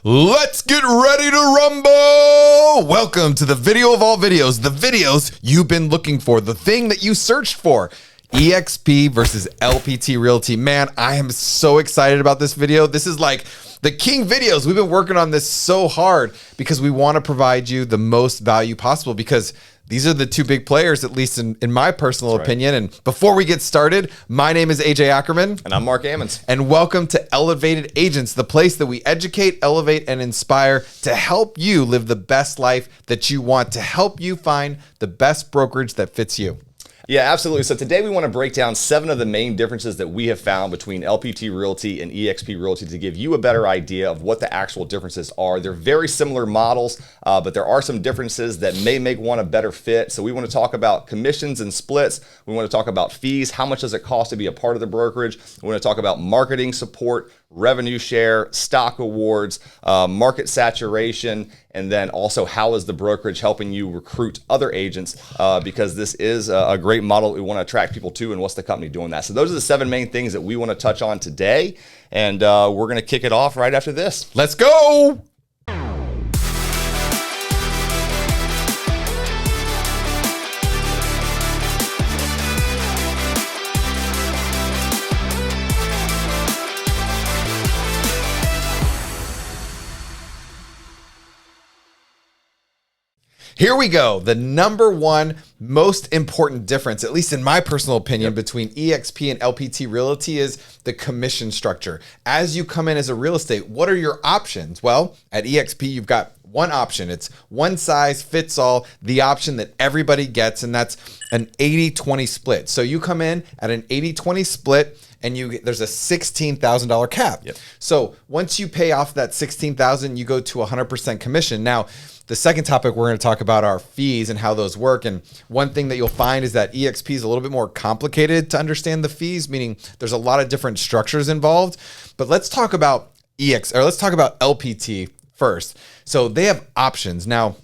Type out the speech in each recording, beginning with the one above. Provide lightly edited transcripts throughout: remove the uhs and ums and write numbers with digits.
Let's get ready to rumble! Welcome to the video of all videos, the videos you've been looking for, the thing that you searched for. EXP versus LPT Realty. Man, I am so excited about this video. This is like the king videos. We've been working on this so hard because we want to provide you the most value possible, because these are the two big players, at least in my personal opinion. And before we get started, my name is AJ Ackerman. And I'm Mark Ammons. And welcome to Elevated Agents, the place that we educate, elevate, and inspire to help you live the best life that you want, to help you find the best brokerage that fits you. Yeah, absolutely. So today we want to break down 7 of the main differences that we have found between LPT Realty and EXP Realty to give you a better idea of what the actual differences are. They're very similar models, but there are some differences that may make one a better fit. So we want to talk about commissions and splits. We want to talk about fees. How much does it cost to be a part of the brokerage? We want to talk about marketing support, revenue share, stock awards, market saturation, and then also how is the brokerage helping you recruit other agents, because this is a great model we want to attract people to, and what's the company doing that. So those are the 7 main things that we want to touch on today, and we're going to kick it off right after this. Let's go! Here we go. The number one most important difference, at least in my personal opinion, between EXP and LPT Realty is the commission structure. As you come in as a real estate, what are your options? Well, at EXP, you've got one option. It's one size fits all, the option that everybody gets, and that's an 80-20 split. So you come in at an 80-20 split, and there's a $16,000 cap. So once you pay off that $16,000, you go to 100% commission. Now, the second topic we're going to talk about are fees and how those work. And one thing that you'll find is that EXP is a little bit more complicated to understand the fees, meaning there's a lot of different structures involved. But let's talk about let's talk about LPT first. So they have options. Now,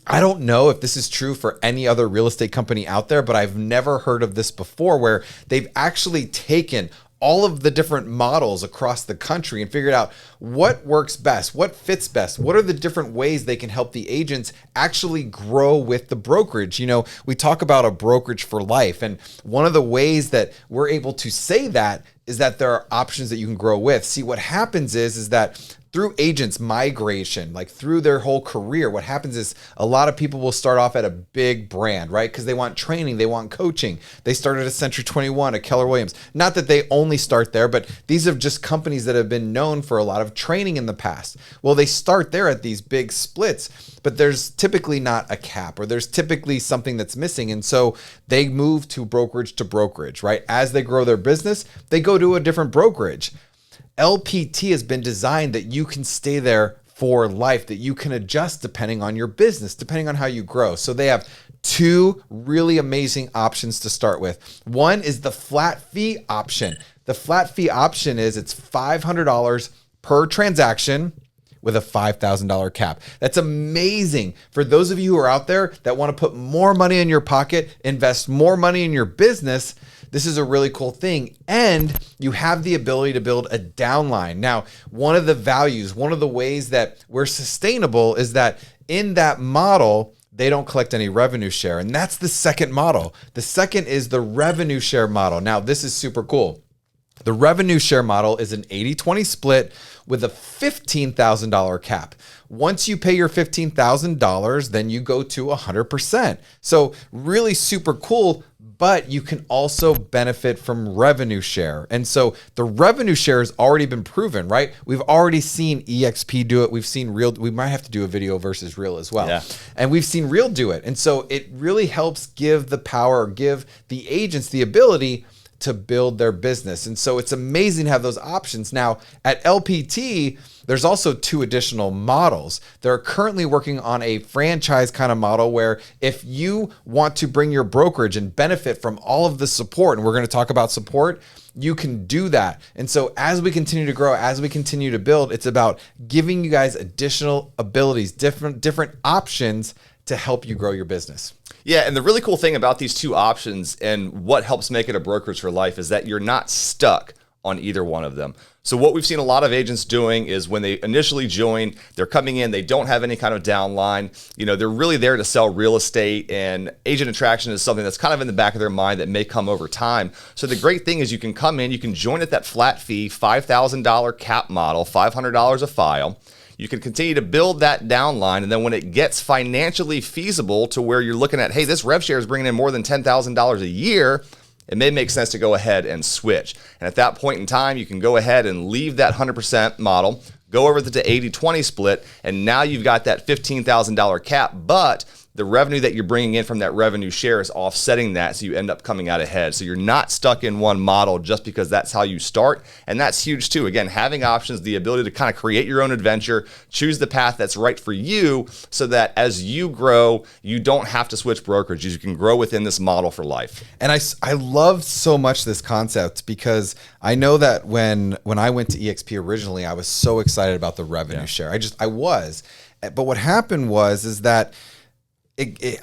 I don't know if this is true for any other real estate company out there, but I've never heard of this before, where they've actually taken all of the different models across the country and figured out what works best, what fits best, what are the different ways they can help the agents actually grow with the brokerage. You know, we talk about a brokerage for life, and one of the ways that we're able to say that is that there are options that you can grow with. See, what happens is that through agents migration, like through their whole career, what happens is a lot of people will start off at a big brand, right? Because they want training, they want coaching. They started at Century 21, at Keller Williams. Not that they only start there, but these are just companies that have been known for a lot of training in the past. Well, they start there at these big splits, but there's typically not a cap, or there's typically something that's missing. And so they move to brokerage, right? As they grow their business, they go to a different brokerage. LPT has been designed that you can stay there for life, that you can adjust depending on your business, depending on how you grow. So they have 2 really amazing options to start with. One is the flat fee option. The flat fee option is it's $500 per transaction with a $5,000 cap. That's amazing for those of you who are out there that want to put more money in your pocket, invest more money in your business. This is a really cool thing. And you have the ability to build a downline. Now, one of the values, one of the ways that we're sustainable is that in that model, they don't collect any revenue share. And that's the second model. The second is the revenue share model. Now, this is super cool. The revenue share model is an 80-20 split with a $15,000 cap. Once you pay your $15,000, then you go to 100%. So really super cool, but you can also benefit from revenue share. And so the revenue share has already been proven, right? We've already seen EXP do it. We've seen Real. We might have to do a video versus Real as well. Yeah. And we've seen Real do it. And so it really helps give the power, give the agents the ability to build their business. And so it's amazing to have those options. Now at LPT, there's also 2 additional models. They're currently working on a franchise kind of model where if you want to bring your brokerage and benefit from all of the support, and we're going to talk about support, you can do that. And so as we continue to grow, as we continue to build, it's about giving you guys additional abilities, different options to help you grow your business. Yeah, and the really cool thing about these 2 options and what helps make it a brokerage for life is that you're not stuck on either one of them. So what we've seen a lot of agents doing is when they initially join, they're coming in, they don't have any kind of downline. They're really there to sell real estate, and agent attraction is something that's kind of in the back of their mind that may come over time. So the great thing is you can come in, you can join at that flat fee, $5,000 cap model, $500 a file. You can continue to build that downline, and then when it gets financially feasible to where you're looking at, hey, this rev share is bringing in more than $10,000 a year, it may make sense to go ahead and switch. And at that point in time, you can go ahead and leave that 100% model, go over to the 80-20 split, and now you've got that $15,000 cap, but the revenue that you're bringing in from that revenue share is offsetting that, so you end up coming out ahead. So you're not stuck in one model just because that's how you start, and that's huge too. Again, having options, the ability to kind of create your own adventure, choose the path that's right for you, so that as you grow, you don't have to switch brokerages. You can grow within this model for life. And I love so much this concept, because I know that when I went to EXP originally, I was so excited about the revenue share. I was. But what happened is that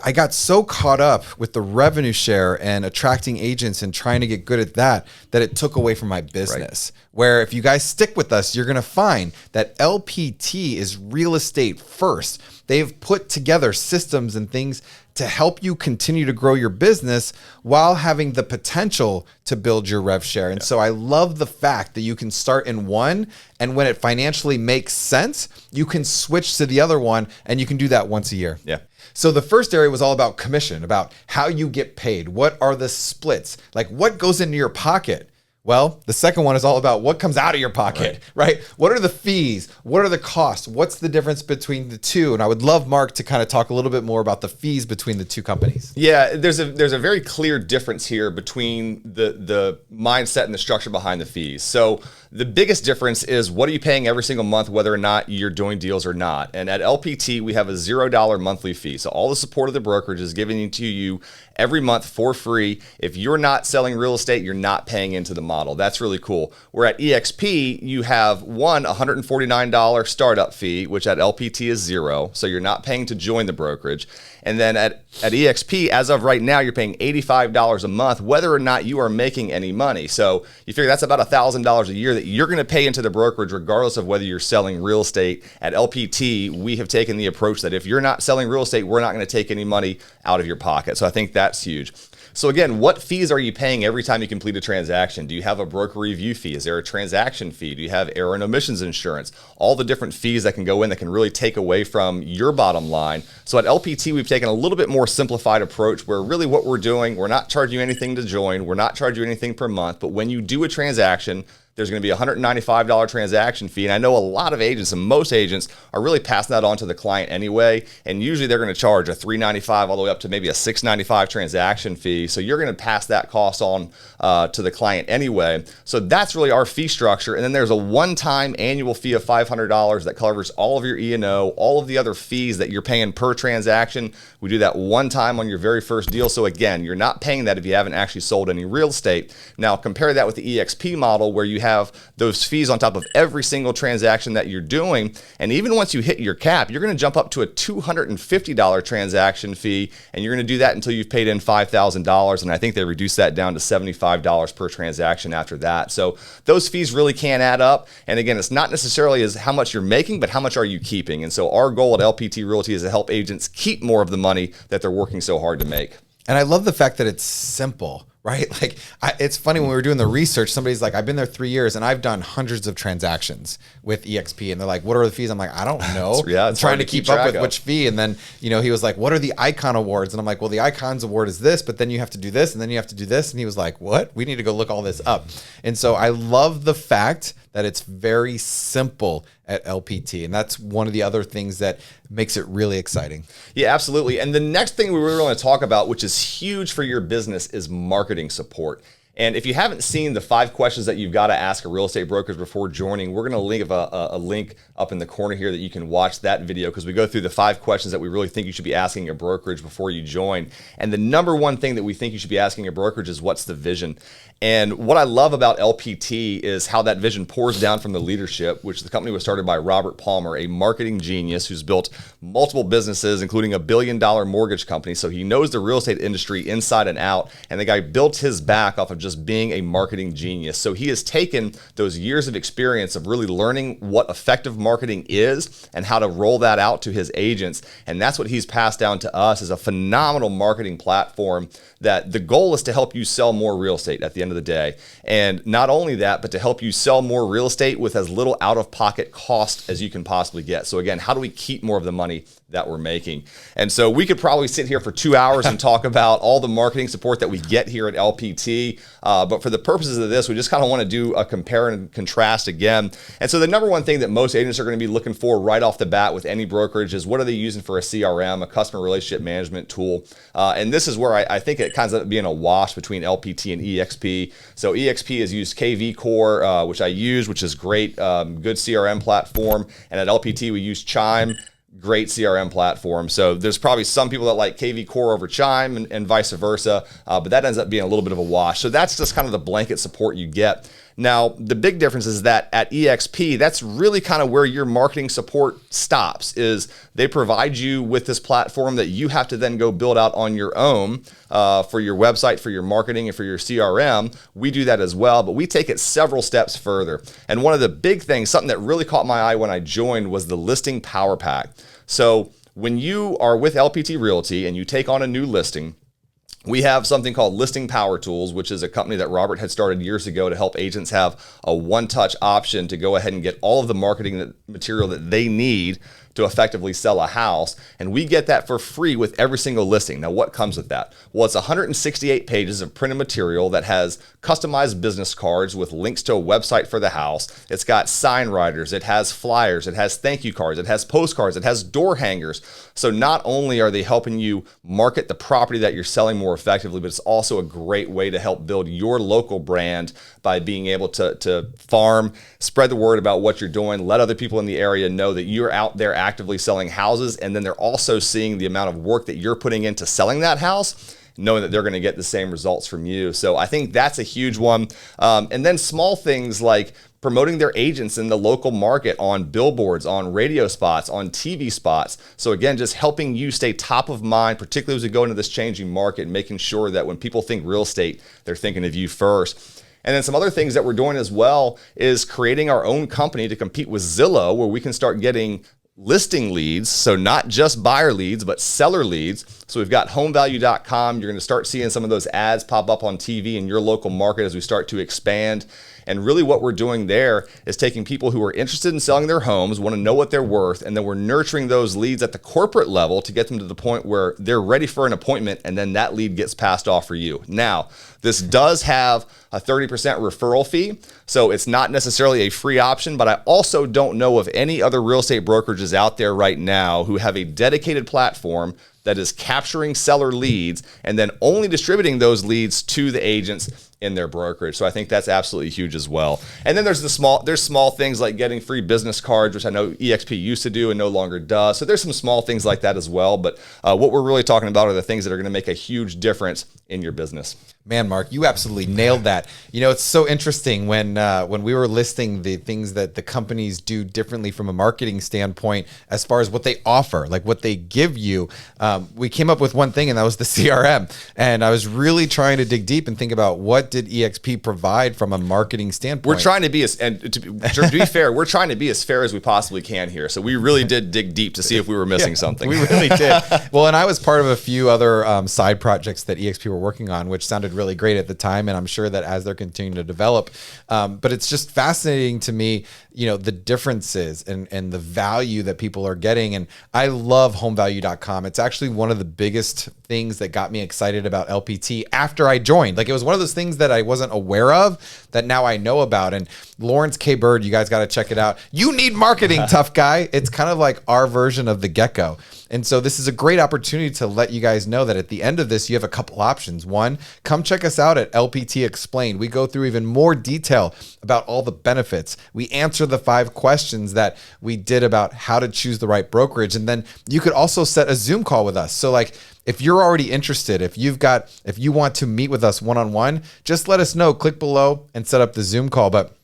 I got so caught up with the revenue share and attracting agents and trying to get good at that it took away from my business. Right. Where if you guys stick with us, you're going to find that LPT is real estate first. They've put together systems and things to help you continue to grow your business while having the potential to build your rev share. And so I love the fact that you can start in one, and when it financially makes sense, you can switch to the other one, and you can do that once a year. Yeah. So the first area was all about commission, about how you get paid. What are the splits? Like, what goes into your pocket? Well, the second one is all about what comes out of your pocket, right? What are the fees? What are the costs? What's the difference between the two? And I would love Mark to kind of talk a little bit more about the fees between the two companies. Yeah, there's a very clear difference here between the mindset and the structure behind the fees. So the biggest difference is, what are you paying every single month, whether or not you're doing deals or not? And at LPT, we have a $0 monthly fee. So all the support of the brokerage is given to you every month for free. If you're not selling real estate, you're not paying into the model. That's really cool. Where at EXP, you have $149 startup fee, which at LPT is $0. So you're not paying to join the brokerage. And then at EXP, as of right now, you're paying $85 a month, whether or not you are making any money. So you figure that's about $1,000 a year that you're going to pay into the brokerage, regardless of whether you're selling real estate. At LPT, we have taken the approach that if you're not selling real estate, we're not going to take any money out of your pocket. So I think that's huge. So again, what fees are you paying every time you complete a transaction? Do you have a broker review fee? Is there a transaction fee? Do you have error and omissions insurance? All the different fees that can go in that can really take away from your bottom line. So at LPT, we've taken a little bit more simplified approach, where really what we're doing, we're not charging you anything to join. We're not charging you anything per month. But when you do a transaction, there's going to be a $195 transaction fee. And I know a lot of agents, and most agents, are really passing that on to the client anyway. And usually they're going to charge a $395 all the way up to maybe a $695 transaction fee. So you're going to pass that cost on to the client anyway. So that's really our fee structure. And then there's a one-time annual fee of $500 that covers all of your E&O, all of the other fees that you're paying per transaction. We do that one time on your very first deal. So again, you're not paying that if you haven't actually sold any real estate. Now compare that with the EXP model, where you have those fees on top of every single transaction that you're doing. And even once you hit your cap, you're going to jump up to a $250 transaction fee, and you're going to do that until you've paid in $5,000. And I think they reduce that down to $75 per transaction after that. So those fees really can add up. And again, it's not necessarily as how much you're making, but how much are you keeping? And so our goal at LPT Realty is to help agents keep more of the money that they're working so hard to make. And I love the fact that it's simple, right? Like, it's funny, when we were doing the research, somebody's like, I've been there 3 years and I've done hundreds of transactions with EXP. And they're like, what are the fees? I'm like, I don't know. I'm trying to keep up with which fee. And then, he was like, what are the Icon Awards? And I'm like, well, the Icons Award is this, but then you have to do this, and then you have to do this. And he was like, what? We need to go look all this up. And so I love the fact that it's very simple at LPT. And that's one of the other things that makes it really exciting. Yeah, absolutely. And the next thing we really want to talk about, which is huge for your business, is marketing support. And if you haven't seen the 5 questions that you've got to ask a real estate brokerage before joining, we're going to leave a link up in the corner here that you can watch that video, because we go through the 5 questions that we really think you should be asking a brokerage before you join. And the number one thing that we think you should be asking a brokerage is, what's the vision? And what I love about LPT is how that vision pours down from the leadership, which the company was started by Robert Palmer, a marketing genius who's built multiple businesses, including a $1 billion mortgage company. So he knows the real estate industry inside and out. And the guy built his back off of just just being a marketing genius. So he has taken those years of experience of really learning what effective marketing is and how to roll that out to his agents. And that's what he's passed down to us, is a phenomenal marketing platform that the goal is to help you sell more real estate at the end of the day. And not only that, but to help you sell more real estate with as little out-of-pocket cost as you can possibly get. So again, how do we keep more of the money that we're making? And so we could probably sit here for 2 hours and talk about all the marketing support that we get here at LPT. But for the purposes of this, we just kind of want to do a compare and contrast again. And so the number one thing that most agents are going to be looking for right off the bat with any brokerage is, what are they using for a CRM, a customer relationship management tool? And this is where I think it kind of ends up being a wash between LPT and EXP. So EXP has used KV Core, which I use, which is great, good CRM platform. And at LPT, we use Chime. Great CRM platform. So there's probably some people that like KV Core over Chime and vice versa, but that ends up being a little bit of a wash. So that's just kind of the blanket support you get. Now, the big difference is that at EXP, that's really kind of where your marketing support stops, is they provide you with this platform that you have to then go build out on your own for your website, for your marketing, and for your CRM. We do that as well, but we take it several steps further. And one of the big things, something that really caught my eye when I joined, was the listing power pack. So when you are with LPT Realty and you take on a new listing, we have something called Listing Power Tools, which is a company that Robert had started years ago to help agents have a one-touch option to go ahead and get all of the marketing material that they need to effectively sell a house. And we get that for free with every single listing. Now, what comes with that? Well, it's 168 pages of printed material that has customized business cards with links to a website for the house. It's got sign writers, it has flyers, it has thank you cards, it has postcards, it has door hangers. So not only are they helping you market the property that you're selling more effectively, but it's also a great way to help build your local brand by being able to farm, spread the word about what you're doing, let other people in the area know that you're out there actively selling houses, and then they're also seeing the amount of work that you're putting into selling that house, knowing that they're going to get the same results from you. So I think that's a huge one. And then small things like promoting their agents in the local market on billboards, on radio spots, on TV spots. So again, just helping you stay top of mind, particularly as we go into this changing market, making sure that when people think real estate, they're thinking of you first. And then some other things that we're doing as well is creating our own company to compete with Zillow, where we can start getting listing leads. So not just buyer leads, but seller leads. So we've got homevalue.com. You're going to start seeing some of those ads pop up on TV in your local market as we start to expand. And really what we're doing there is taking people who are interested in selling their homes, want to know what they're worth, and then we're nurturing those leads at the corporate level to get them to the point where they're ready for an appointment, and then that lead gets passed off for you. Now, this does have a 30% referral fee, so it's not necessarily a free option, but I also don't know of any other real estate brokerages out there right now who have a dedicated platform that is capturing seller leads and then only distributing those leads to the agents in their brokerage. So I think that's absolutely huge as well. And then there's small things like getting free business cards, which I know EXP used to do and no longer does. So there's some small things like that as well. But what we're really talking about are the things that are going to make a huge difference in your business. Man, Mark, you absolutely nailed that. You know, it's so interesting when we were listing the things that the companies do differently from a marketing standpoint, as far as what they offer, like what they give you. We came up with one thing, and that was the CRM. And I was really trying to dig deep and think about, what did EXP provide from a marketing standpoint? We're trying to be to be fair, we're trying to be as fair as we possibly can here. So we really did dig deep to see if we were missing something. We really did. Well, and I was part of a few other side projects that EXP were working on, which sounded really great at the time, and I'm sure that as they're continuing to develop, but it's just fascinating to me, you know, the differences and the value that people are getting. And I love homevalue.com. It's actually one of the biggest things that got me excited about LPT after I joined. Like, it was one of those things that I wasn't aware of that now I know about. And Lawrence K. Bird, you guys got to check it out. You need marketing, tough guy. It's kind of like our version of the Gecko. And so this is a great opportunity to let you guys know that at the end of this, you have a couple options. One, come check us out at LPT Explained. We go through even more detail about all the benefits. We answer the 5 questions that we did about how to choose the right brokerage. And then you could also set a Zoom call with us. So like, if you're already interested, if you want to meet with us one-on-one, just let us know. Click below and set up the Zoom call. But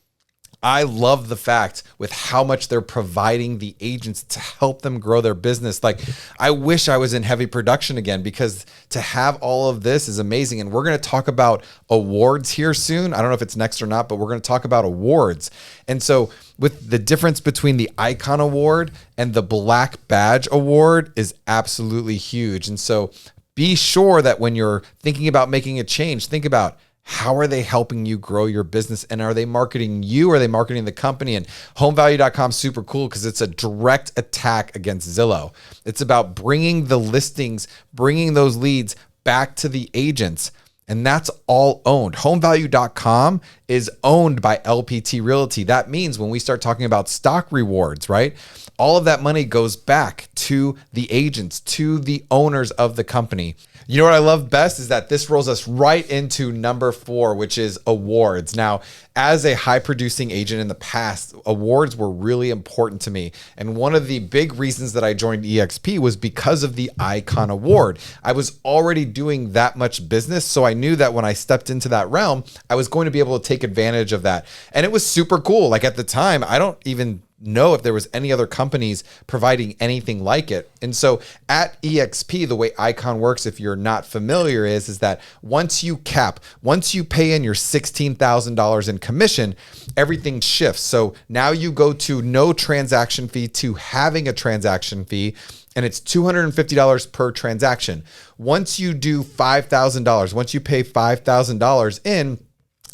I love the fact with how much they're providing the agents to help them grow their business. Like, I wish I was in heavy production again, because to have all of this is amazing. And we're going to talk about awards here soon. I don't know if it's next or not, but we're going to talk about awards. And so with the difference between the Icon Award and the Black Badge Award is absolutely huge. And so be sure that when you're thinking about making a change, think about, how are they helping you grow your business? And are they marketing you? Or are they marketing the company? And homevalue.com is super cool because it's a direct attack against Zillow. It's about bringing the listings, bringing those leads back to the agents. And that's all owned. Homevalue.com is owned by LPT Realty. That means when we start talking about stock rewards, right? All of that money goes back to the agents, to the owners of the company. You know what I love best is that this rolls us right into number 4, which is awards. Now, as a high producing agent in the past, awards were really important to me. And one of the big reasons that I joined EXP was because of the Icon Award. I was already doing that much business, so I knew that when I stepped into that realm, I was going to be able to take advantage of that. And it was super cool. Like, at the time, I don't even know if there was any other companies providing anything like it. And so at EXP, the way Icon works, if you're not familiar, is that once you pay in your $16,000 in commission, everything shifts. So now you go to no transaction fee to having a transaction fee, and it's $250 per transaction. Once you do $5,000, once you pay $5,000 in,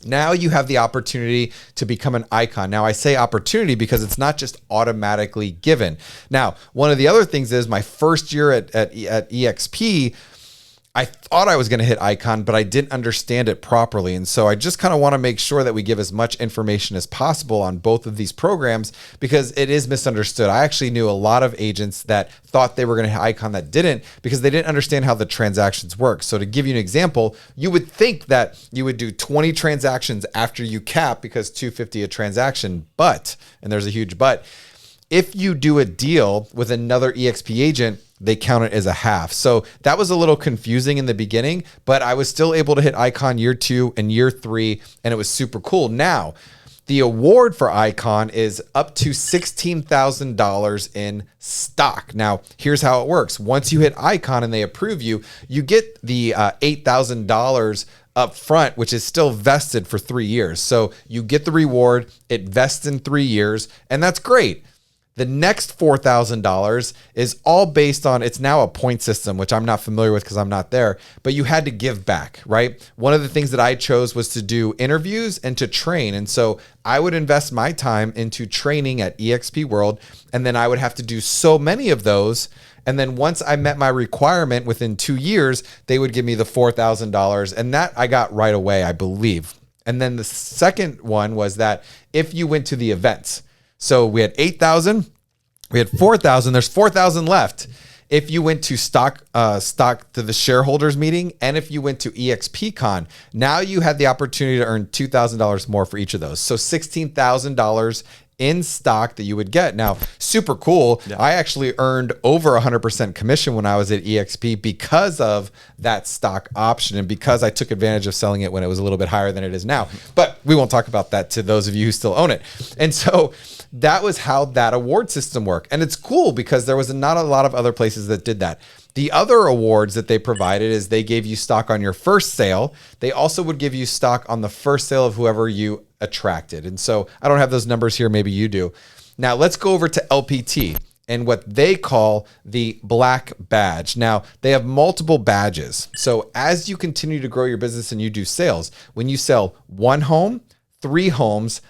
now you have the opportunity to become an icon. Now, I say opportunity because it's not just automatically given. Now, one of the other things is my first year at EXP, I thought I was going to hit icon, but I didn't understand it properly. And so I just kind of want to make sure that we give as much information as possible on both of these programs because it is misunderstood. I actually knew a lot of agents that thought they were going to hit icon that didn't because they didn't understand how the transactions work. So to give you an example, you would think that you would do 20 transactions after you cap because $250 a transaction, but, and there's a huge but, if you do a deal with another EXP agent, they count it as a half. So that was a little confusing in the beginning, but I was still able to hit Icon year 2 and year 3, and it was super cool. Now, the award for Icon is up to $16,000 in stock. Now, here's how it works. Once you hit Icon and they approve you, you get the $8,000 up front, which is still vested for 3 years. So you get the reward, it vests in 3 years, and that's great. The next $4,000 is all based on, it's now a point system, which I'm not familiar with because I'm not there, but you had to give back, right? One of the things that I chose was to do interviews and to train. And so I would invest my time into training at EXP World, and then I would have to do so many of those. And then once I met my requirement within 2 years, they would give me the $4,000. And that I got right away, I believe. And then the second one was that if you went to the events, so we had 8,000, we had 4,000, there's 4,000 left. If you went to stock to the shareholders meeting, and if you went to EXP Con, now you had the opportunity to earn $2,000 more for each of those. So $16,000 in stock that you would get. Now, super cool. Yeah. I actually earned over 100% commission when I was at EXP because of that stock option and because I took advantage of selling it when it was a little bit higher than it is now. But we won't talk about that to those of you who still own it. And so that was how that award system worked. And it's cool because there was not a lot of other places that did that. The other awards that they provided is they gave you stock on your first sale. They also would give you stock on the first sale of whoever you attracted. And so I don't have those numbers here. Maybe you do. Now let's go over to LPT and what they call the Black Badge. Now they have multiple badges. So as you continue to grow your business and you do sales, when you sell 1 home, 3 homes,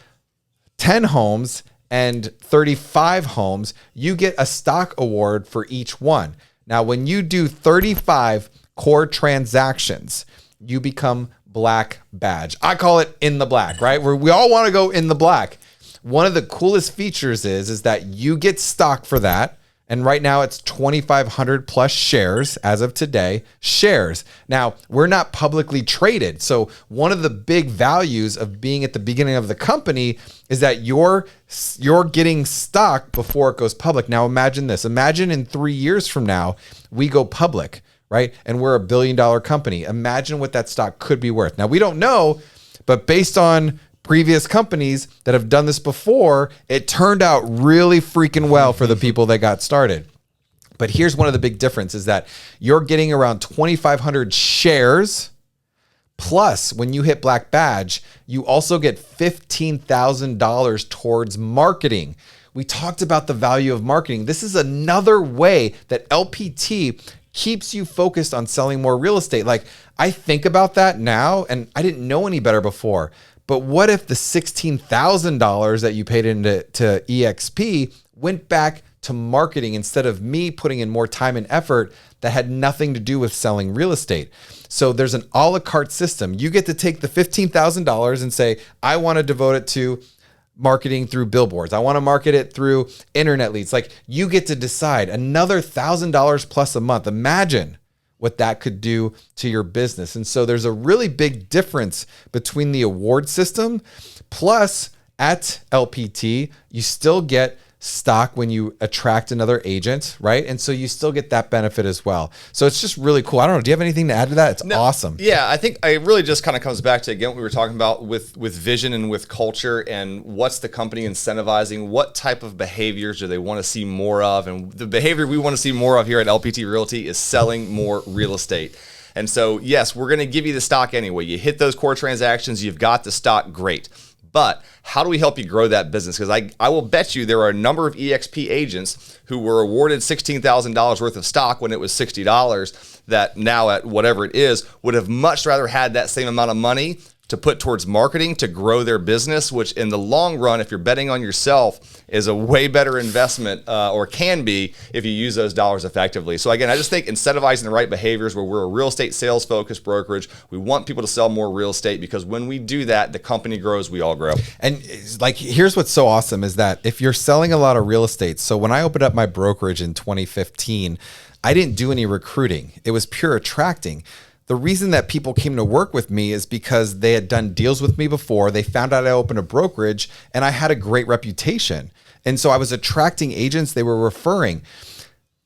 10 homes, and 35 homes, you get a stock award for each one. Now, when you do 35 core transactions, you become Black Badge. I call it in the black, right? Where we all want to go in the black. One of the coolest features is that you get stock for that. And right now it's 2,500 plus shares as of today, shares. Now, we're not publicly traded. So one of the big values of being at the beginning of the company is that you're getting stock before it goes public. Now, imagine this. Imagine in 3 years from now, we go public, right? And we're $1 billion company. Imagine what that stock could be worth. Now, we don't know, but based on previous companies that have done this before, it turned out really freaking well for the people that got started. But here's one of the big differences, that you're getting around 2,500 shares. Plus, when you hit Black Badge, you also get $15,000 towards marketing. We talked about the value of marketing. This is another way that LPT keeps you focused on selling more real estate. Like, I think about that now, and I didn't know any better before. But what if the $16,000 that you paid into EXP went back to marketing instead of me putting in more time and effort that had nothing to do with selling real estate? So there's an a la carte system. You get to take the $15,000 and say, I want to devote it to marketing through billboards. I want to market it through internet leads. Like, you get to decide another $1,000 plus a month. Imagine what that could do to your business. And so there's a really big difference between the award system. Plus, at LPT, you still get stock when you attract another agent, right? And so you still get that benefit as well. So it's just really cool. I don't know. Do you have anything to add to that? It's awesome. Yeah, I think it really just kind of comes back to, again, what we were talking about with vision and with culture, and what's the company incentivizing? What type of behaviors do they want to see more of? And the behavior we want to see more of here at LPT Realty is selling more real estate. And so, yes, we're going to give you the stock anyway. You hit those core transactions, you've got the stock, great. But how do we help you grow that business? Because I will bet you there are a number of EXP agents who were awarded $16,000 worth of stock when it was $60, that now at whatever it is would have much rather had that same amount of money to put towards marketing to grow their business, which in the long run, if you're betting on yourself, is a way better investment, or can be, if you use those dollars effectively. So again, I just think incentivizing the right behaviors, where we're a real estate sales focused brokerage. We want people to sell more real estate, because when we do that, the company grows, we all grow. And like, here's what's so awesome is that if you're selling a lot of real estate, so when I opened up my brokerage in 2015, I didn't do any recruiting. It was pure attracting. The reason that people came to work with me is because they had done deals with me before. They found out I opened a brokerage and I had a great reputation. And so I was attracting agents they were referring.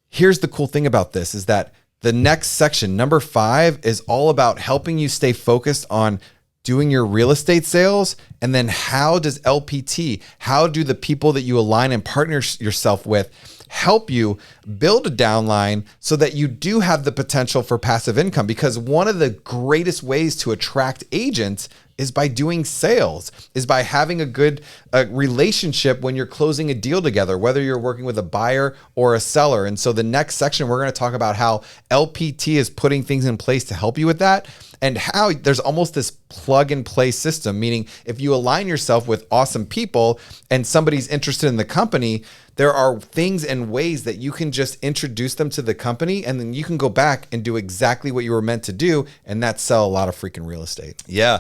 Here's the cool thing about this is that the next section, number 5, is all about helping you stay focused on doing your real estate sales. And then how does LPT, how do the people that you align and partner yourself with help you build a downline so that you do have the potential for passive income? Because one of the greatest ways to attract agents is by doing sales, is by having a good relationship when you're closing a deal together, whether you're working with a buyer or a seller. And so the next section, we're going to talk about how LPT is putting things in place to help you with that, and how there's almost this plug and play system, meaning if you align yourself with awesome people and somebody's interested in the company, there are things and ways that you can just introduce them to the company, and then you can go back and do exactly what you were meant to do, and that's sell a lot of freaking real estate. Yeah.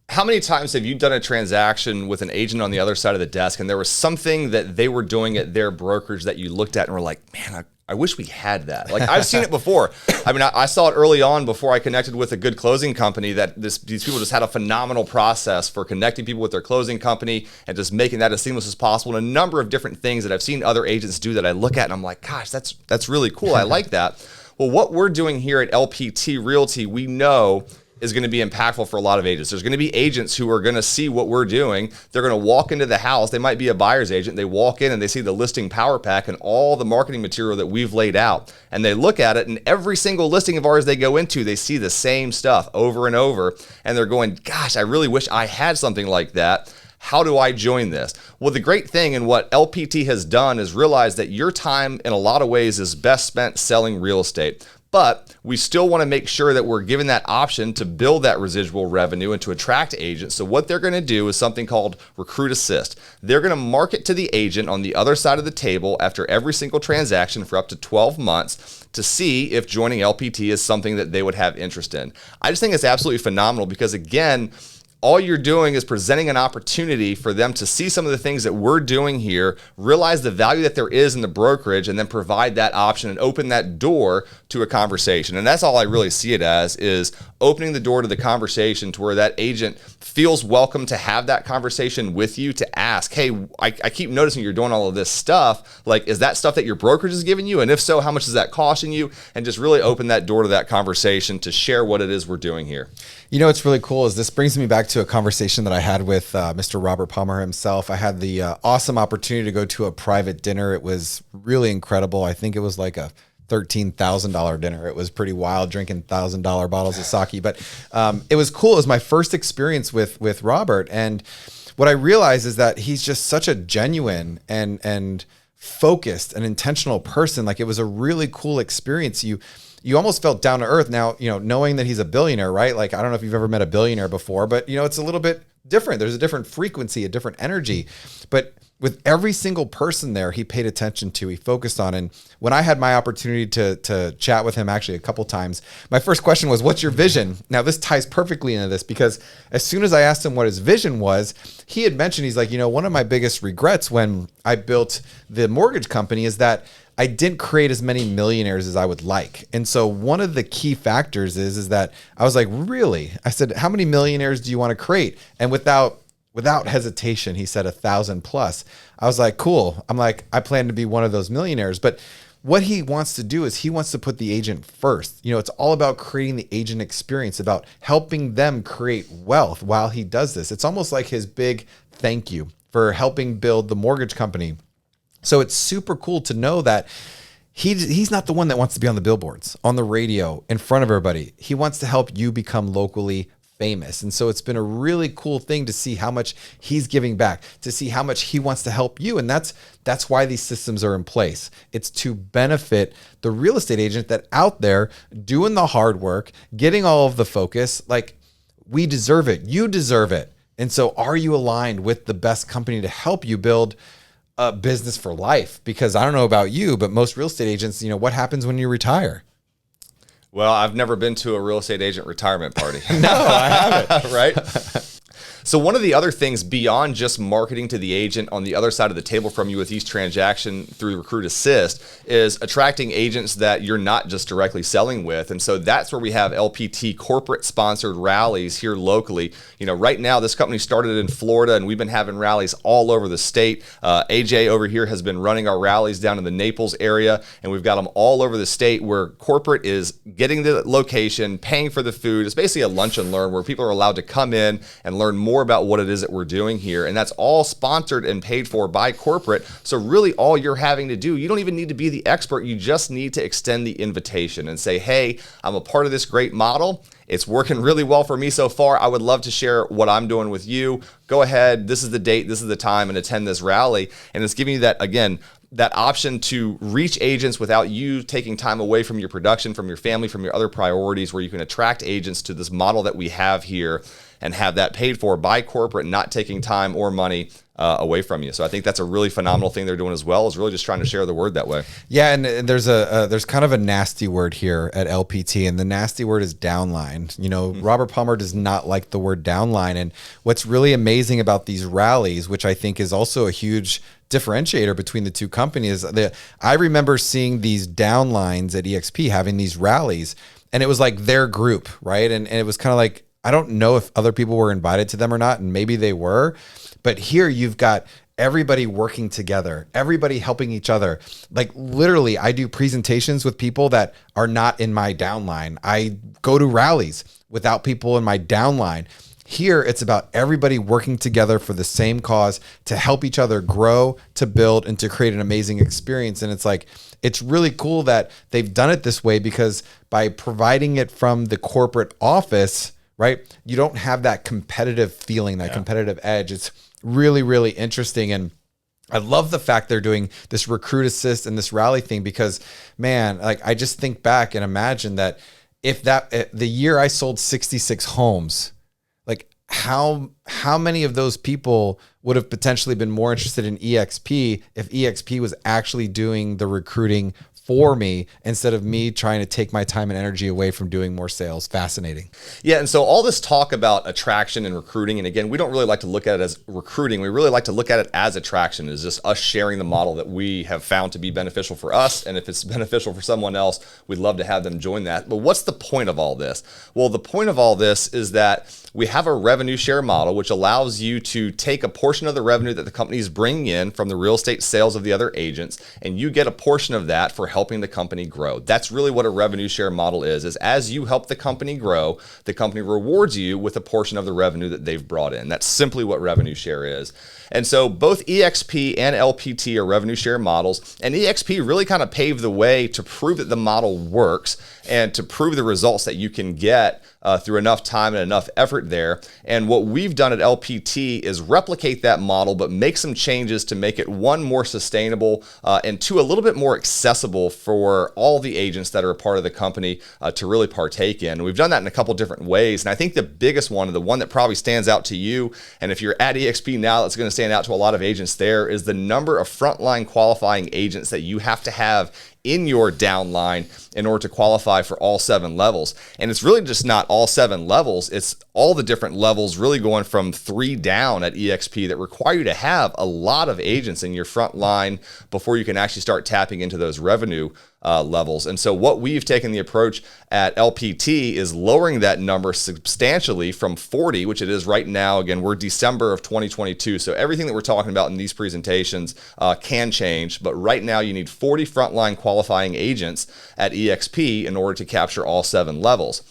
How many times have you done a transaction with an agent on the other side of the desk, and there was something that they were doing at their brokerage that you looked at and were like, man, I wish we had that. Like, I've seen it before. I mean, I saw it early on before I connected with a good closing company, that these people just had a phenomenal process for connecting people with their closing company and just making that as seamless as possible. And a number of different things that I've seen other agents do that I look at and I'm like, gosh, that's really cool. I like that. Well, what we're doing here at LPT Realty, we know is going to be impactful for a lot of agents. There's going to be agents who are going to see what we're doing. They're going to walk into the house. They might be a buyer's agent. They walk in and they see the listing power pack and all the marketing material that we've laid out. And they look at it, and every single listing of ours they go into, they see the same stuff over and over. And they're going, gosh, I really wish I had something like that. How do I join this? Well, the great thing and what LPT has done is realize that your time in a lot of ways is best spent selling real estate. But we still want to make sure that we're given that option to build that residual revenue and to attract agents. So what they're going to do is something called Recruit Assist. They're going to market to the agent on the other side of the table after every single transaction for up to 12 months to see if joining LPT is something that they would have interest in. I just think it's absolutely phenomenal because, again, all you're doing is presenting an opportunity for them to see some of the things that we're doing here, realize the value that there is in the brokerage, and then provide that option and open that door to a conversation. And that's all I really see it as, is opening the door to the conversation to where that agent feels welcome to have that conversation with you, to ask, hey, I keep noticing you're doing all of this stuff. Like, is that stuff that your brokerage is giving you? And if so, how much is that costing you? And just really open that door to that conversation to share what it is we're doing here. You know, what's really cool is this brings me back to a conversation that I had with Mr. Robert Palmer himself. I had the awesome opportunity to go to a private dinner. It was really incredible. I think it was like a $13,000 dinner. It was pretty wild, drinking $1,000 bottles of sake, but it was cool. It was my first experience with Robert. And what I realized is that he's just such a genuine and focused and intentional person. Like, it was a really cool experience. You almost felt down to earth. Now, you know, knowing that he's a billionaire, right? Like, I don't know if you've ever met a billionaire before, but you know, it's a little bit different. There's a different frequency, a different energy, but with every single person there, he paid attention to, he focused on. And when I had my opportunity to chat with him actually a couple times, my first question was, what's your vision? Now, this ties perfectly into this, because as soon as I asked him what his vision was, he had mentioned, he's like, you know, one of my biggest regrets when I built the mortgage company is that I didn't create as many millionaires as I would like. And so one of the key factors is that I was like, really? I said, how many millionaires do you want to create? And without hesitation, he said 1,000 plus. I was like, cool. I'm like, I plan to be one of those millionaires. But what he wants to do is he wants to put the agent first. You know, it's all about creating the agent experience, about helping them create wealth while he does this. It's almost like his big thank you for helping build the mortgage company. So it's super cool to know that he's not the one that wants to be on the billboards, on the radio, in front of everybody. He wants to help you become locally famous. And so it's been a really cool thing to see how much he's giving back, to see how much he wants to help you. And that's why these systems are in place. It's to benefit the real estate agent that out there doing the hard work, getting all of the focus. Like, we deserve it. You deserve it. And so are you aligned with the best company to help you build a business for life? Because I don't know about you, but most real estate agents, you know, what happens when you retire? Well, I've never been to a real estate agent retirement party. No, I haven't. Right? So one of the other things beyond just marketing to the agent on the other side of the table from you with each transaction through Recruit Assist is attracting agents that you're not just directly selling with. And so that's where we have LPT corporate sponsored rallies here locally. You know, right now this company started in Florida and we've been having rallies all over the state. AJ over here has been running our rallies down in the Naples area, and we've got them all over the state where corporate is getting the location, paying for the food. It's basically a lunch and learn where people are allowed to come in and learn more about what it is that we're doing here. And that's all sponsored and paid for by corporate. So really all you're having to do, you don't even need to be the expert. You just need to extend the invitation and say, hey, I'm a part of this great model. It's working really well for me so far. I would love to share what I'm doing with you. Go ahead. This is the date. This is the time, and attend this rally. And it's giving you that, again, that option to reach agents without you taking time away from your production, from your family, from your other priorities, where you can attract agents to this model that we have here and have that paid for by corporate, not taking time or money away from you. So I think that's a really phenomenal thing they're doing as well, is really just trying to share the word that way. Yeah, and there's kind of a nasty word here at LPT, and the nasty word is downline. You know, Robert Palmer does not like the word downline. And what's really amazing about these rallies, which I think is also a huge differentiator between the two companies, I remember seeing these downlines at EXP having these rallies, and it was like their group, right? And it was kind of like, I don't know if other people were invited to them or not, and maybe they were, but here you've got everybody working together, everybody helping each other. Like, literally, I do presentations with people that are not in my downline. I go to rallies without people in my downline. Here, it's about everybody working together for the same cause, to help each other grow, to build, and to create an amazing experience. And it's like, it's really cool that they've done it this way, because by providing it from the corporate office, right, you don't have that competitive feeling, that competitive edge. It's really, really interesting. And I love the fact they're doing this Recruit Assist and this rally thing, because, man, like, I just think back and imagine that if the year I sold 66 homes, like how how many of those people would have potentially been more interested in EXP if EXP was actually doing the recruiting for me instead of me trying to take my time and energy away from doing more sales? Fascinating. Yeah, and so all this talk about attraction and recruiting, and again, we don't really like to look at it as recruiting. We really like to look at it as attraction. It's just us sharing the model that we have found to be beneficial for us, and if it's beneficial for someone else, we'd love to have them join that. But what's the point of all this? Well, the point of all this is that we have a revenue share model, which allows you to take a portion of the revenue that the company is bringing in from the real estate sales of the other agents, and you get a portion of that for helping the company grow. That's really what a revenue share model is as you help the company grow, the company rewards you with a portion of the revenue that they've brought in. That's simply what revenue share is. And so both EXP and LPT are revenue share models, and EXP really kind of paved the way to prove that the model works and to prove the results that you can get through enough time and enough effort there. And what we've done at LPT is replicate that model, but make some changes to make it, one, more sustainable, and two, a little bit more accessible for all the agents that are a part of the company to really partake in. And we've done that in a couple different ways. And I think the biggest one, and the one that probably stands out to you, and if you're at EXP now, that's going to stand out to a lot of agents there, is the number of frontline qualifying agents that you have to have in your downline in order to qualify for all 7 levels. And it's really just not all 7 levels, it's all the different levels, really going from 3 down at EXP, that require you to have a lot of agents in your front line before you can actually start tapping into those revenue levels. And so what we've taken the approach at LPT is lowering that number substantially from 40, which it is right now. Again, we're December of 2022. So everything that we're talking about in these presentations can change, but right now you need 40 frontline qualifying agents at EXP in order to capture all 7 levels.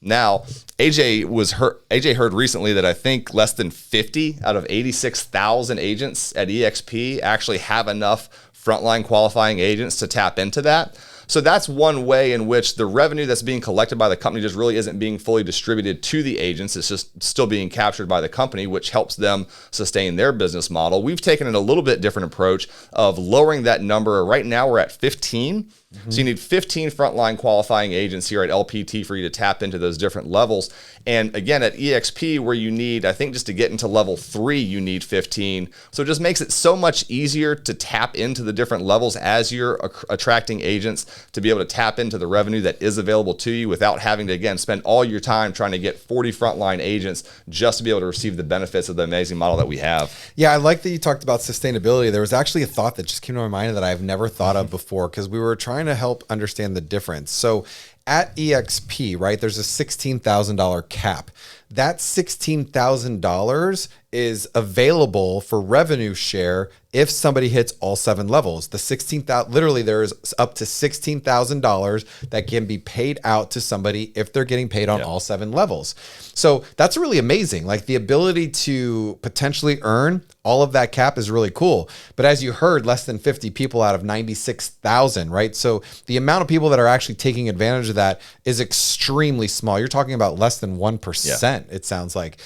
Now, AJ heard recently that I think less than 50 out of 86,000 agents at EXP actually have enough frontline qualifying agents to tap into that. So that's one way in which the revenue that's being collected by the company just really isn't being fully distributed to the agents. It's just still being captured by the company, which helps them sustain their business model. We've taken a little bit different approach of lowering that number. Right now we're at 15. So you need 15 frontline qualifying agents here at LPT for you to tap into those different levels. And again, at EXP, where you need, I think just to get into level 3, you need 15. So it just makes it so much easier to tap into the different levels as you're attracting agents to be able to tap into the revenue that is available to you without having to, again, spend all your time trying to get 40 frontline agents just to be able to receive the benefits of the amazing model that we have. Yeah, I like that you talked about sustainability. There was actually a thought that just came to my mind that I've never thought of before, because we were trying to help understand the difference. So at EXP, right, there's a $16,000 cap. That $16,000 is available for revenue share if somebody hits all 7 levels. The 16,000, literally there's up to $16,000 that can be paid out to somebody if they're getting paid on all 7 levels. So that's really amazing. Like, the ability to potentially earn all of that cap is really cool. But as you heard, less than 50 people out of 96,000, right? So the amount of people that are actually taking advantage of that is extremely small. You're talking about less than 1%, it sounds like.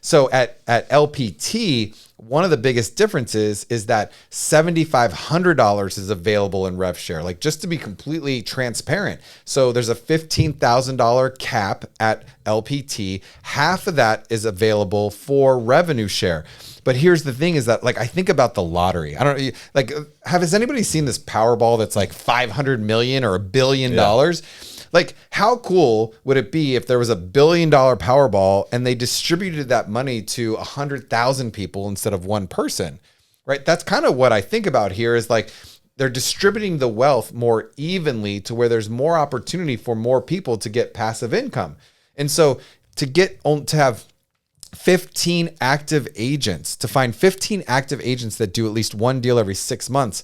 So at LPT, one of the biggest differences is that $7,500 is available in rev share, like, just to be completely transparent. So there's a $15,000 cap at LPT. Half of that is available for revenue share. But here's the thing is that, like, I think about the lottery. I don't know, like, has anybody seen this Powerball that's like 500 million or $1 billion? Like, how cool would it be if there was $1 billion Powerball and they distributed that money to 100,000 people instead of one person, right? That's kind of what I think about here, is like, they're distributing the wealth more evenly to where there's more opportunity for more people to get passive income. And so to have 15 active agents, to find 15 active agents that do at least one deal every 6 months,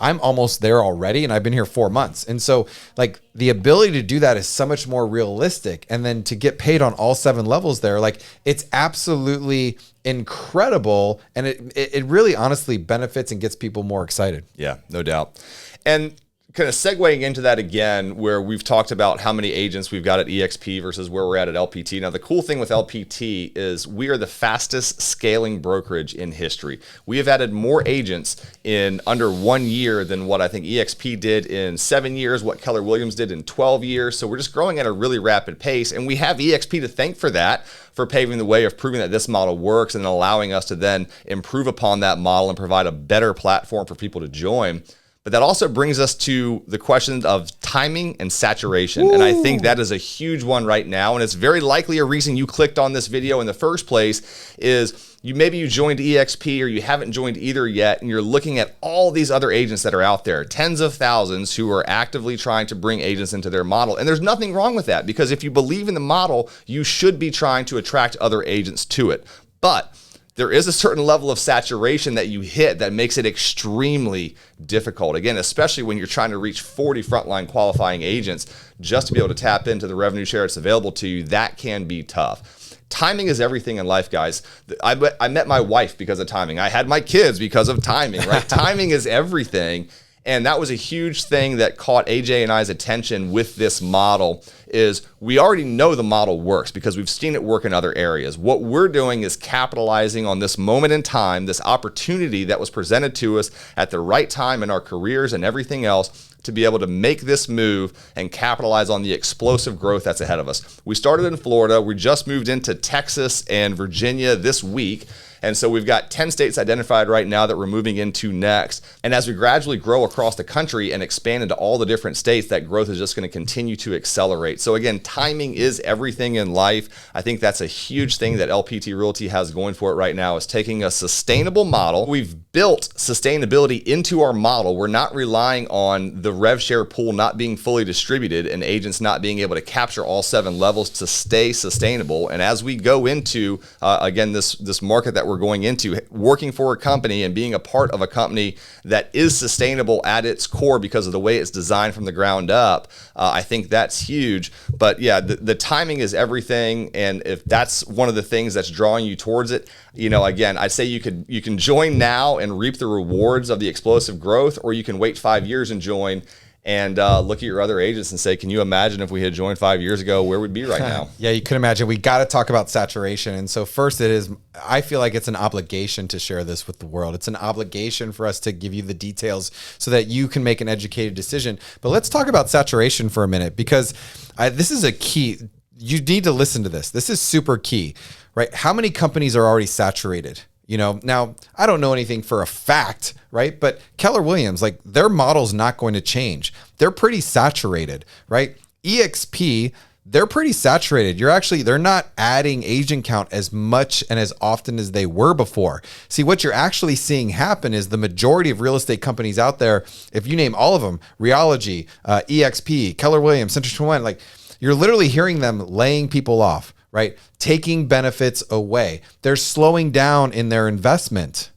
I'm almost there already, and I've been here 4 months. And so, like, the ability to do that is so much more realistic. And then to get paid on all 7 levels there, like, it's absolutely incredible. And it really honestly benefits and gets people more excited. Yeah, no doubt. And kind of segueing into that again, where we've talked about how many agents we've got at EXP versus where we're at LPT. Now, the cool thing with LPT is we are the fastest scaling brokerage in history. We have added more agents in under 1 year than what I think EXP did in 7 years, what Keller Williams did in 12 years. So we're just growing at a really rapid pace. And we have EXP to thank for that, for paving the way of proving that this model works and allowing us to then improve upon that model and provide a better platform for people to join. But that also brings us to the question of timing and saturation. Ooh. And I think that is a huge one right now. And it's very likely a reason you clicked on this video in the first place is maybe you joined EXP or you haven't joined either yet, and you're looking at all these other agents that are out there, tens of thousands who are actively trying to bring agents into their model. And there's nothing wrong with that, because if you believe in the model, you should be trying to attract other agents to it. But there is a certain level of saturation that you hit that makes it extremely difficult. Again, especially when you're trying to reach 40 frontline qualifying agents just to be able to tap into the revenue share that's available to you, that can be tough. Timing is everything in life, guys. I met my wife because of timing. I had my kids because of timing, right? Timing is everything. And that was a huge thing that caught AJ and I's attention with this model, is we already know the model works because we've seen it work in other areas. What we're doing is capitalizing on this moment in time, this opportunity that was presented to us at the right time in our careers and everything else, to be able to make this move and capitalize on the explosive growth that's ahead of us. We started in Florida. We just moved into Texas and Virginia this week. And so we've got 10 states identified right now that we're moving into next. And as we gradually grow across the country and expand into all the different states, that growth is just going to continue to accelerate. So again, timing is everything in life. I think that's a huge thing that LPT Realty has going for it right now, is taking a sustainable model. We've built sustainability into our model. We're not relying on the rev share pool not being fully distributed and agents not being able to capture all 7 levels to stay sustainable. And as we go into, again, this market that we're going into, working for a company and being a part of a company that is sustainable at its core because of the way it's designed from the ground up, I think that's huge. But yeah, the timing is everything. And if that's one of the things that's drawing you towards it, again, I'd say you can join now and reap the rewards of the explosive growth, or you can wait 5 years and join and look at your other agents and say, can you imagine if we had joined 5 years ago, where we'd be right now? Yeah, you can imagine. We got to talk about saturation. And so first, I feel like it's an obligation to share this with the world. It's an obligation for us to give you the details so that you can make an educated decision. But let's talk about saturation for a minute, because this is a key. You need to listen to this. This is super key, right? How many companies are already saturated? Now I don't know anything for a fact, right? But Keller Williams, like, their model's not going to change. They're pretty saturated, right? EXP, they're pretty saturated. They're not adding agent count as much and as often as they were before. See, what you're actually seeing happen is the majority of real estate companies out there, if you name all of them, Realogy, EXP, Keller Williams, Century 21, like, you're literally hearing them laying people off, right? Taking benefits away. They're slowing down in their investment.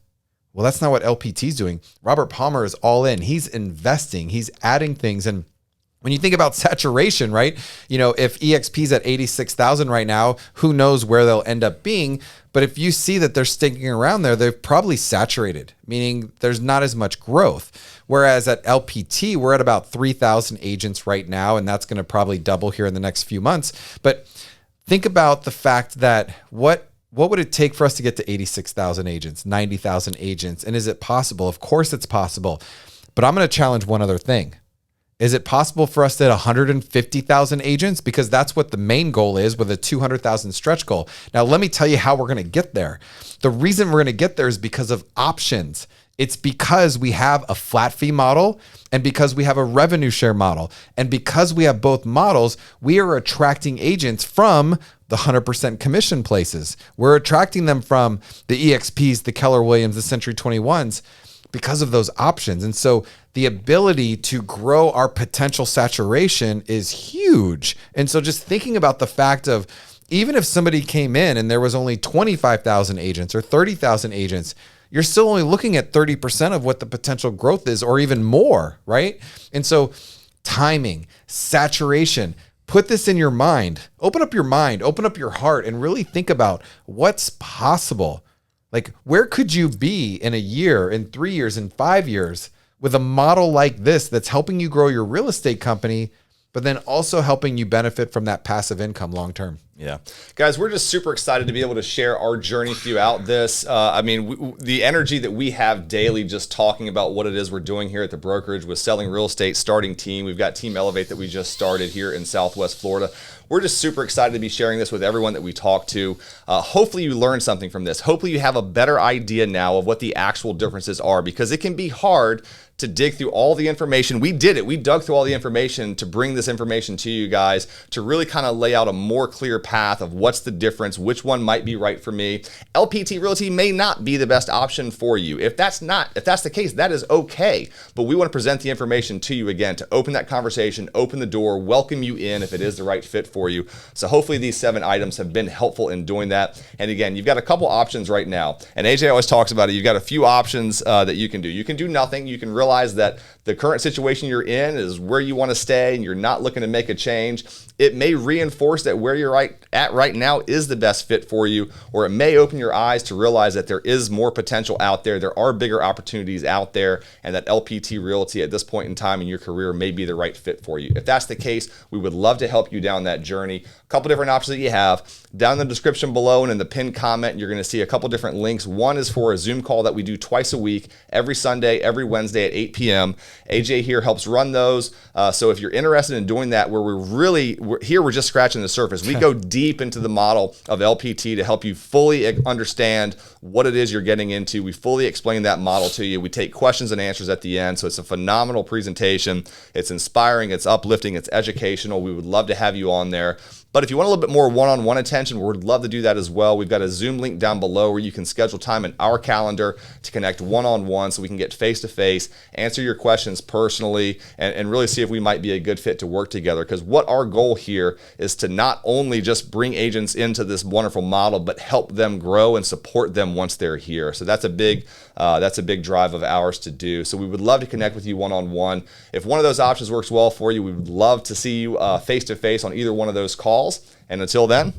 Well, that's not what LPT is doing. Robert Palmer is all in. He's investing. He's adding things. And when you think about saturation, right? If EXP's at 86,000 right now, who knows where they'll end up being. But if you see that they're sticking around there, they're probably saturated, meaning there's not as much growth. Whereas at LPT, we're at about 3,000 agents right now, and that's going to probably double here in the next few months. But think about the fact that what would it take for us to get to 86,000 agents, 90,000 agents? And is it possible? Of course it's possible. But I'm going to challenge one other thing. Is it possible for us to hit 150,000 agents? Because that's what the main goal is, with a 200,000 stretch goal. Now, let me tell you how we're going to get there. The reason we're going to get there is because of options. It's because we have a flat fee model and because we have a revenue share model. And because we have both models, we are attracting agents from the 100% commission places. We're attracting them from the EXPs, the Keller Williams, the Century 21s, because of those options. And so the ability to grow our potential saturation is huge. And so just thinking about the fact of, even if somebody came in and there was only 25,000 agents or 30,000 agents, you're still only looking at 30% of what the potential growth is, or even more, right? And so timing, saturation, put this in your mind, open up your heart, and really think about what's possible. Like, where could you be in a year, in 3 years, in 5 years with a model like this that's helping you grow your real estate company, but then also helping you benefit from that passive income long term. Yeah. Guys, we're just super excited to be able to share our journey throughout this. The energy that we have daily just talking about what it is we're doing here at the brokerage with selling real estate, starting team. We've got Team Elevate that we just started here in Southwest Florida. We're just super excited to be sharing this with everyone that we talk to. Hopefully you learned something from this. Hopefully you have a better idea now of what the actual differences are, because it can be hard to dig through all the information. We did it. We dug through all the information to bring this information to you guys to really kind of lay out a more clear path of what's the difference, which one might be right for me. LPT Realty may not be the best option for you. If that's the case, that is okay. But we want to present the information to you again to open that conversation, open the door, welcome you in if it is the right fit for you. So hopefully these 7 items have been helpful in doing that. And again, you've got a couple options right now. And AJ always talks about it. You've got a few options that you can do. You can do nothing. You can realize that the current situation you're in is where you want to stay and you're not looking to make a change. It may reinforce that where you're at right now is the best fit for you, or it may open your eyes to realize that there is more potential out there. There are bigger opportunities out there, and that LPT Realty at this point in time in your career may be the right fit for you. If that's the case, we would love to help you down that journey. A couple different options that you have. Down in the description below and in the pinned comment, you're going to see a couple different links. One is for a Zoom call that we do twice a week, every Sunday, every Wednesday at 8 p.m. AJ here helps run those. So if you're interested in doing that, where we're just scratching the surface. We go deep into the model of LPT to help you fully understand what it is you're getting into. We fully explain that model to you. We take questions and answers at the end. So it's a phenomenal presentation. It's inspiring, it's uplifting, it's educational. We would love to have you on there. But if you want a little bit more one-on-one attention, we'd love to do that as well. We've got a Zoom link down below where you can schedule time in our calendar to connect one-on-one so we can get face-to-face, answer your questions personally, and really see if we might be a good fit to work together. Because what our goal here is to not only just bring agents into this wonderful model, but help them grow and support them once they're here. So that's a big drive of ours to do. So we would love to connect with you one-on-one. If one of those options works well for you, we would love to see you face-to-face on either one of those calls. And until then,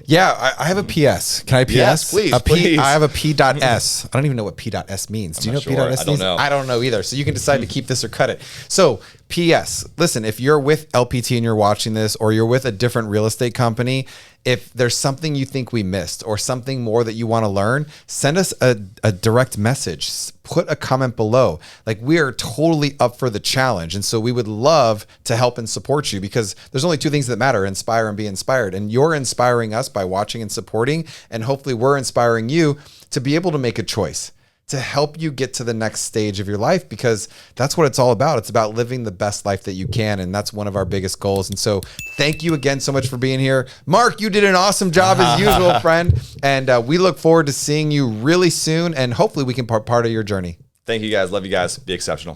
yeah, I have a PS. Can I PS? Yes, please, please. I have a P.S. I don't even know what P.S means. Do you know what P.S means? I don't know either. So you can decide to keep this or cut it. So PS, listen, if you're with LPT and you're watching this, or you're with a different real estate company, if there's something you think we missed or something more that you want to learn, send us a direct message. Put a comment below. Like, we are totally up for the challenge. And so we would love to help and support you, because there's only 2 things that matter: inspire and be inspired. And you're inspiring us by watching and supporting. And hopefully we're inspiring you to be able to make a choice, to help you get to the next stage of your life, because that's what it's all about. It's about living the best life that you can. And that's one of our biggest goals. And so thank you again so much for being here. Mark, you did an awesome job as usual, friend. And we look forward to seeing you really soon. And hopefully we can be part of your journey. Thank you guys. Love you guys. Be exceptional.